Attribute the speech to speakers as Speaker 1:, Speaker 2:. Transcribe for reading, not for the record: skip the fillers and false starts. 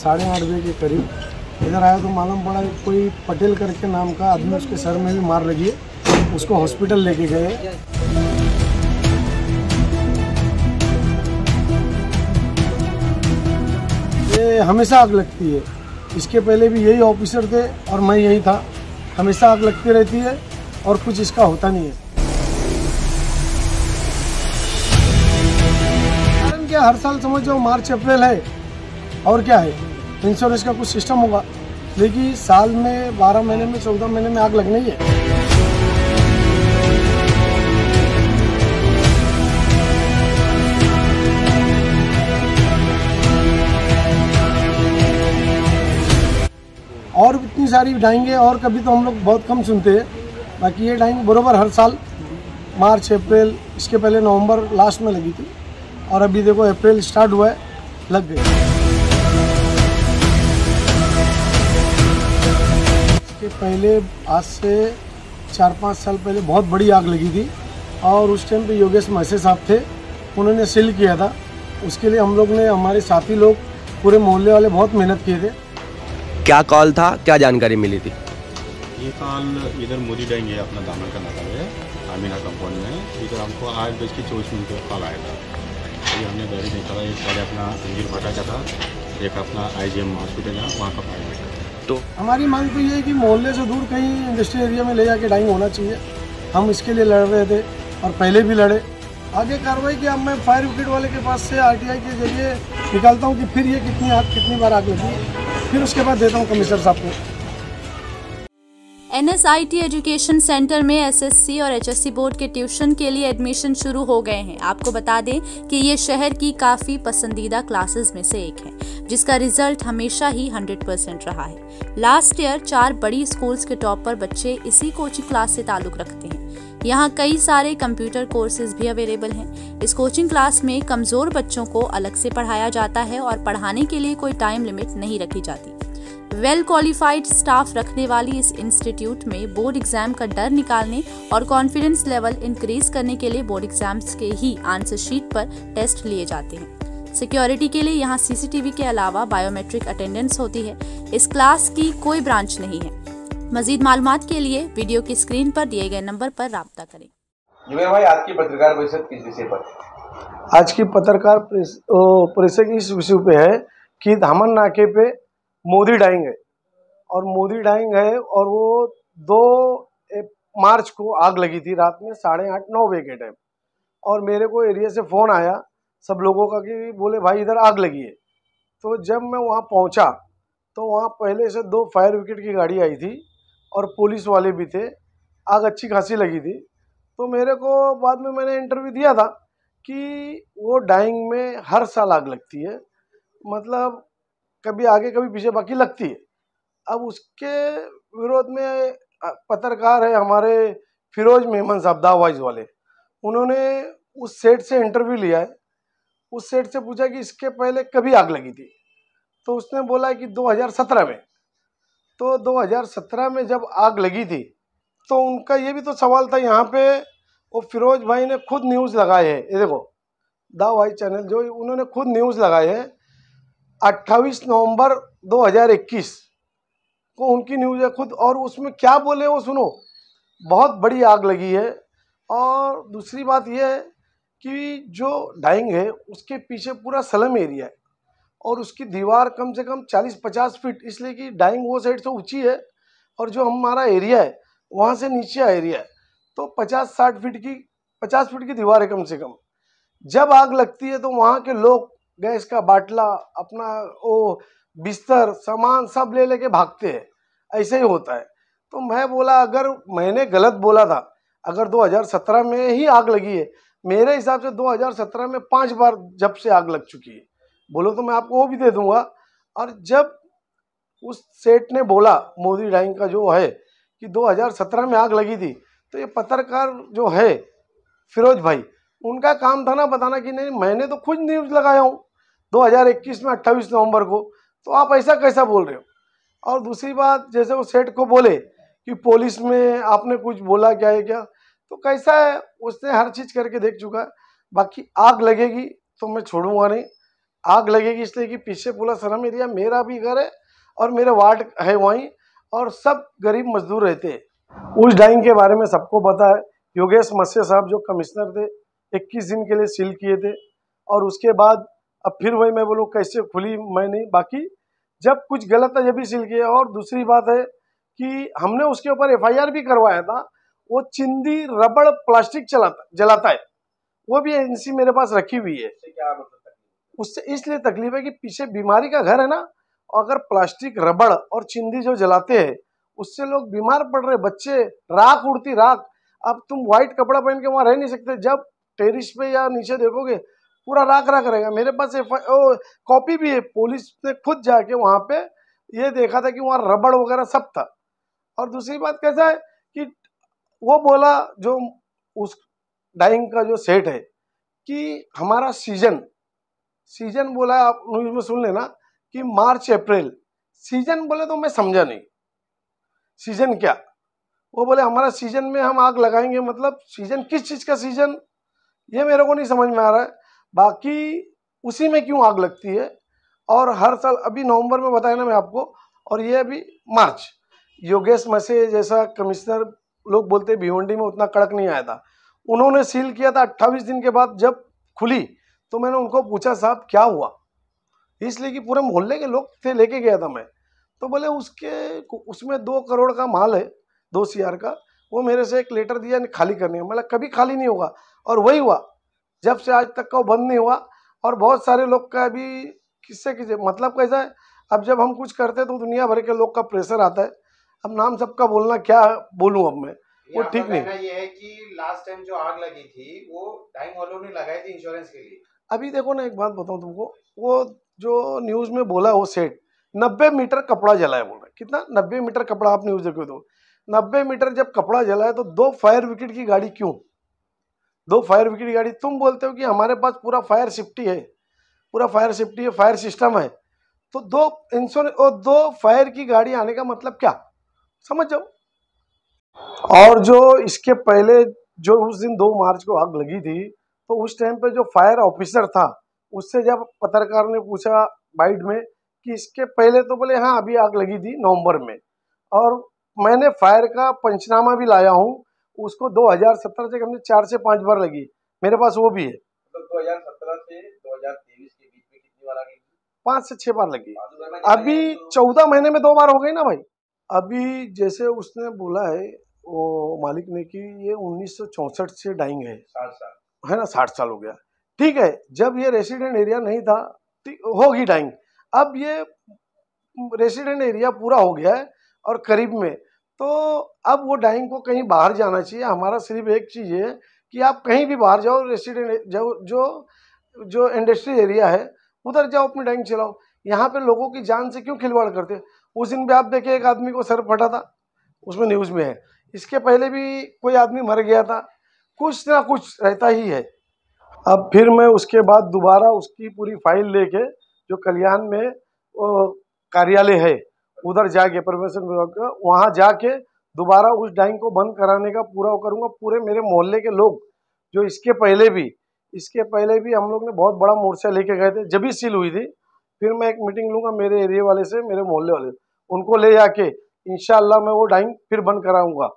Speaker 1: 8:30 बजे के करीब इधर आया तो मालूम पड़ा कि कोई पटेल करके नाम का आदमी उसके सर में भी मार लगी है, उसको हॉस्पिटल लेके गए। ये हमेशा आग लगती है, इसके पहले भी यही ऑफिसर थे और मैं यही था। हमेशा आग लगती रहती है और कुछ इसका होता नहीं है। कारण क्या, हर साल समझ जाओ मार्च अप्रैल है और क्या है, इंश्योरेंस का कुछ सिस्टम होगा, लेकिन साल में 12 महीने में 14 महीने में आग लगनी है। और इतनी सारी डाइंगे और कभी तो हम लोग बहुत कम सुनते हैं, बाकी ये डाइंग बरोबर हर साल मार्च अप्रैल, इसके पहले नवंबर लास्ट में लगी थी और अभी देखो अप्रैल स्टार्ट हुआ है, लग गई। इसके पहले आज से 4-5 साल पहले बहुत बड़ी आग लगी थी और उस टाइम पे योगेश महसे साहब थे, उन्होंने सील किया था। उसके लिए हम लोग ने, हमारे साथी लोग, पूरे मोहल्ले वाले बहुत मेहनत किए थे।
Speaker 2: क्या कॉल था, क्या जानकारी मिली थी?
Speaker 3: ये कॉल इधर मोदी डाइंग है अपना दामन का नगर है, आमीना कंपाउंड में। इधर हमको 8:24 पर कॉल आया था। ये हमने गाड़ी देखा था, एक पहले अपना अंजीर फाटा का था, एक अपना IGM हॉस्पिटल है, वहाँ का फायर था।
Speaker 2: तो
Speaker 1: हमारी मांग तो ये है कि मोहल्ले से दूर कहीं इंडस्ट्रियल एरिया में ले जाके डाइंग होना चाहिए। हम इसके लिए लड़ रहे थे और पहले भी लड़े। आगे कार्रवाई की अब मैं फायर ब्रिगेड वाले के पास से RTI के जरिए निकालता हूँ कि फिर ये कितनी बार आग लगी, फिर उसके बाद देता हूँ कमिश्नर साहब को।
Speaker 4: NSIT एजुकेशन सेंटर में SSC और HSC बोर्ड के ट्यूशन के लिए एडमिशन शुरू हो गए हैं। आपको बता दें कि ये शहर की काफ़ी पसंदीदा क्लासेस में से एक है, जिसका रिजल्ट हमेशा ही 100% रहा है। लास्ट ईयर 4 बड़ी स्कूल्स के टॉपर बच्चे इसी कोचिंग क्लास से ताल्लुक़ रखते हैं। यहाँ कई सारे कंप्यूटर कोर्सेज भी अवेलेबल हैं। इस कोचिंग क्लास में कमज़ोर बच्चों को अलग से पढ़ाया जाता है और पढ़ाने के लिए कोई टाइम लिमिट नहीं रखी जाती। वेल क्वालिफाइड स्टाफ रखने वाली इस इंस्टीट्यूट में बोर्ड एग्जाम का डर निकालने और कॉन्फिडेंस लेवल इंक्रीज करने के लिए बोर्ड एग्जाम्स के ही आंसर शीट पर टेस्ट लिए जाते हैं। सिक्योरिटी के लिए यहाँ CCTV के अलावा बायोमेट्रिक अटेंडेंस होती है। इस क्लास की कोई ब्रांच नहीं है। मजीद मालूमात के लिए वीडियो की स्क्रीन पर दिए गए नंबर पर राब्ता करें।
Speaker 5: जुबेर भाई, आज की पत्रकार परिषद किस विषय पर?
Speaker 1: आज की पत्रकार परिषद इस विषय पे है कि धामन नाके पे मोदी डाइंग है और मोदी डाइंग है और वो 2 मार्च को आग लगी थी रात में 8:30-9 बजे के टाइम। और मेरे को एरिया से फ़ोन आया सब लोगों का कि बोले भाई इधर आग लगी है। तो जब मैं वहाँ पहुँचा तो वहाँ पहले से 2 फायर ब्रिगेड की गाड़ी आई थी और पुलिस वाले भी थे। आग अच्छी खासी लगी थी। तो मेरे को बाद में मैंने इंटरव्यू दिया था कि वो डाइंग में हर साल आग लगती है, मतलब कभी आगे कभी पीछे, बाकी लगती है। अब उसके विरोध में पत्रकार है हमारे फिरोज मेमन साहब दावाइज वाले, उन्होंने उस सेट से इंटरव्यू लिया है। उस सेट से पूछा कि इसके पहले कभी आग लगी थी, तो उसने बोला कि 2017 में। तो 2017 में जब आग लगी थी तो उनका ये भी तो सवाल था, यहाँ पे वो फिरोज भाई ने खुद न्यूज़ लगाए है। ये देखो दावाई चैनल जो, उन्होंने खुद न्यूज़ लगाए है 28 नवंबर 2021 को उनकी न्यूज़ है खुद। और उसमें क्या बोले वो सुनो, बहुत बड़ी आग लगी है। और दूसरी बात यह है कि जो डाइंग है उसके पीछे पूरा स्लम एरिया है और उसकी दीवार कम से कम 40-50 फीट, इसलिए कि डाइंग वो साइड से ऊंची है और जो हमारा एरिया है वहाँ से नीचे एरिया है, तो 50 फीट की दीवार है कम से कम। जब आग लगती है तो वहाँ के लोग गैस का बाटला, अपना वो बिस्तर, सामान सब ले लेके भागते हैं। ऐसे ही होता है। तो मैं बोला अगर मैंने गलत बोला था, अगर 2017 में ही आग लगी है, मेरे हिसाब से 2017 में 5 बार जब से आग लग चुकी है, बोलो तो मैं आपको वो भी दे दूंगा। और जब उस सेठ ने बोला मोदी डाइंग का जो है कि 2017 में आग लगी थी, तो ये पत्रकार जो है फिरोज भाई, उनका काम था ना बताना कि नहीं मैंने तो खुद न्यूज़ लगाया हूँ 2021 में 28 नवंबर को, तो आप ऐसा कैसा बोल रहे हो। और दूसरी बात, जैसे वो सेठ को बोले कि पुलिस में आपने कुछ बोला क्या है क्या, तो कैसा है, उसने हर चीज़ करके देख चुका है। बाकी आग लगेगी तो मैं छोड़ूंगा नहीं, आग लगेगी इसलिए कि पीछे पूरा सनम एरिया मेरा भी घर है और मेरे वार्ड है वहीं, और सब गरीब मजदूर रहते हैं। उस डाइंग के बारे में सबको पता है। योगेश मस्से साहब जो कमिश्नर थे 21 दिन के लिए सील किए थे, और उसके बाद अब फिर वही मैं बोलूँ कैसे खुली मैं नहीं, बाकी जब कुछ गलत है जब भी सील किया। और दूसरी बात है कि हमने उसके ऊपर FIR भी करवाया था। वो चिंदी रबड़ प्लास्टिक जलाता है, वो भी एजेंसी मेरे पास रखी हुई है।
Speaker 5: क्या मतलब तकलीफ?
Speaker 1: उससे इसलिए तकलीफ है कि पीछे बीमारी का घर है ना, अगर प्लास्टिक रबड़ और चिंदी जो जलाते हैं उससे लोग बीमार पड़ रहे, बच्चे, राख उड़ती राख। अब तुम व्हाइट कपड़ा पहन के वहां रह नहीं सकते, जब टेरिस पे या नीचे देखोगे पूरा राख राख रहेगा। मेरे पास कॉपी भी है, पुलिस ने खुद जाके वहां पे ये देखा था कि वहां रबड़ वगैरह सब था। और दूसरी बात कैसा है कि वो बोला जो उस डाइंग का जो सेट है कि हमारा सीजन बोला, आप न्यूज में सुन लेना कि मार्च अप्रैल सीजन बोले, तो मैं समझा नहीं सीजन क्या। वो बोले हमारा सीजन में हम आग लगाएंगे, मतलब सीजन किस चीज का सीजन, ये मेरे को नहीं समझ में आ रहा है। बाकी उसी में क्यों आग लगती है, और हर साल अभी नवंबर में बताया ना मैं आपको, और ये अभी मार्च। योगेश मसे जैसा कमिश्नर लोग बोलते भिवंडी में उतना कड़क नहीं आया था, उन्होंने सील किया था 28 दिन के बाद जब खुली, तो मैंने उनको पूछा साहब क्या हुआ, इसलिए कि पूरे मोहल्ले के लोग थे, लेके गया था मैं। तो बोले उसमें 2 करोड़ का माल है, 2 CR का, वो मेरे से एक लेटर दिया खाली करने का। मतलब कभी खाली नहीं होगा, और वही हुआ जब से आज तक का वो बंद नहीं हुआ। और बहुत सारे लोग का अभी किससे मतलब कैसा है, अब जब हम कुछ करते हैं तो दुनिया भर के लोग का प्रेशर आता है। अब नाम सबका बोलना क्या बोलूं अब मैं, वो ठीक नहीं।
Speaker 6: ये है कि लास्ट टाइम जो आग लगी थी वो डाइंग वालों ने लगाई थी इंश्योरेंस के लिए।
Speaker 1: अभी देखो ना, एक बात बताऊं तुमको, वो जो न्यूज में बोला वो सेट 90 मीटर कपड़ा जला है, बोल रहे कितना 90 मीटर कपड़ा, आप न्यूज देखो तो 90 मीटर जब कपड़ा जला है तो 2 फायर ब्रिगेड की गाड़ी क्यों, 2 फायर ब्रिगेड की गाड़ी। तुम बोलते हो कि हमारे पास पूरा फायर सेफ्टी है, पूरा फायर सेफ्टी है, फायर सिस्टम है, तो 2 इंश्योरेंस और 2 फायर की गाड़ी आने का मतलब क्या, समझ जाओ। और जो इसके पहले जो उस दिन 2 मार्च को आग लगी थी, तो उस टाइम पे जो फायर ऑफिसर था उससे जब पत्रकार ने पूछा बाइट में कि इसके पहले, तो बोले हाँ अभी आग लगी थी नवंबर में, और मैंने फायर का पंचनामा भी लाया हूँ, उसको 2017 से हमने 4 से 5 बार लगी, मेरे पास वो भी है।
Speaker 5: मतलब 2017 से 2023 के बीच में कितनी बार आ गई?
Speaker 1: 5 से 6 बार लगी। अभी 14 महीने में 2 बार हो गई ना भाई। अभी जैसे उसने बोला है वो मालिक ने कि ये 1964 से डाइंग है,
Speaker 5: 60 साल
Speaker 1: है ना, 60 साल हो गया। ठीक है, जब ये रेसिडेंट एरिया नहीं था होगी डाइंग, अब ये रेसिडेंट एरिया पूरा हो गया है और करीब में, तो अब वो डाइंग को कहीं बाहर जाना चाहिए। हमारा सिर्फ एक चीज़ है कि आप कहीं भी बाहर जाओ, रेसिडेंट जो इंडस्ट्री एरिया है उधर जाओ, अपनी डाइंग चलाओ। यहाँ पे लोगों की जान से क्यों खिलवाड़ करते। उस दिन भी आप देखिए एक आदमी को सर फटा था, उसमें न्यूज़ में है। इसके पहले भी कोई आदमी मर गया था, कुछ ना कुछ रहता ही है। अब फिर मैं उसके बाद दोबारा उसकी पूरी फाइल लेके जो कल्याण में कार्यालय है उधर जाके परमिशन विभाग का, वहाँ जाके दोबारा उस डाइंग को बंद कराने का पूरा करूँगा। पूरे मेरे मोहल्ले के लोग जो इसके पहले भी हम लोग ने बहुत बड़ा मोर्चा लेके गए थे, जब भी सील हुई थी। फिर मैं एक मीटिंग लूँगा मेरे एरिया वाले से, मेरे मोहल्ले वाले, उनको ले जाके इंशाल्लाह मैं वो डाइंग फिर बंद कराऊँगा।